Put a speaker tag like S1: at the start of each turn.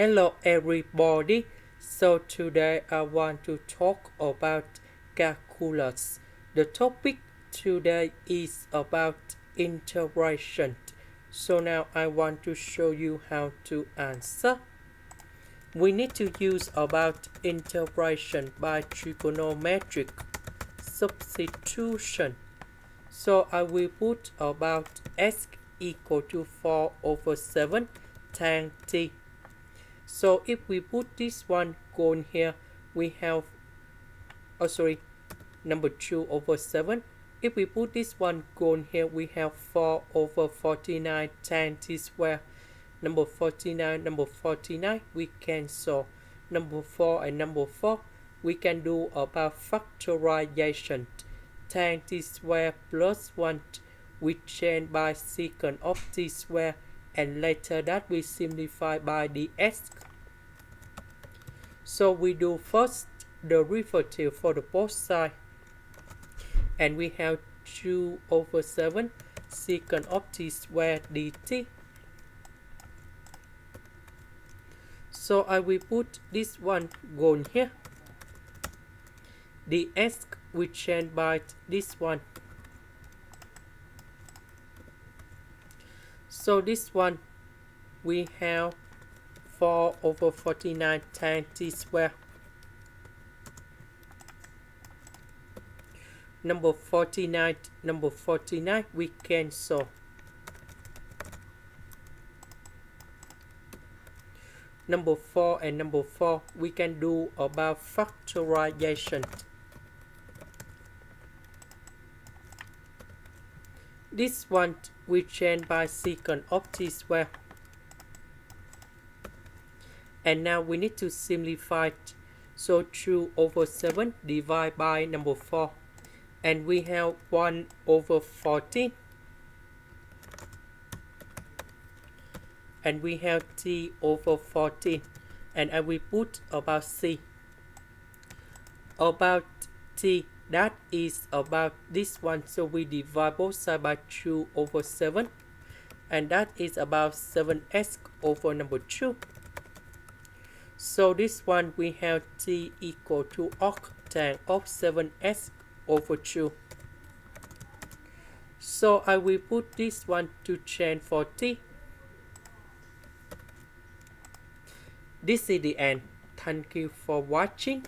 S1: Hello everybody. So today I want to talk about calculus. The topic today is about integration. So now I want to show you how to answer. We need to use about integration by trigonometric substitution. So I will put about s equal to 4 over 7 tan t. So if we put this one going here, we have, number 2 over 7. If we put this one going here, we have 4 over 49 tan t square. Number 49, we cancel. Number 4 and number 4, we can do about factorization. Tan t square plus 1, we change by secant of t square, and later that we simplify by ds. So we do first the derivative for the both sides, and we have 2 over 7 secant of t square dt. So I will put this one going here. ds we change by this one. So this one we have 4 over 49 tan t square. Number 49, we cancel. Number 4 and number 4, we can do about factorization. This one we change by secant of t square. And now we need to simplify it. So 2 over 7 divided by number 4. And we have 1 over 14. And we have t over 14. And I will put about c. About t, that is about this one. So we divide both sides by 2 over 7. And that is about 7s over number 2. So this one we have t equal to octane of 7s over 2. So I will put this one to change for t. This is the end. Thank you for watching.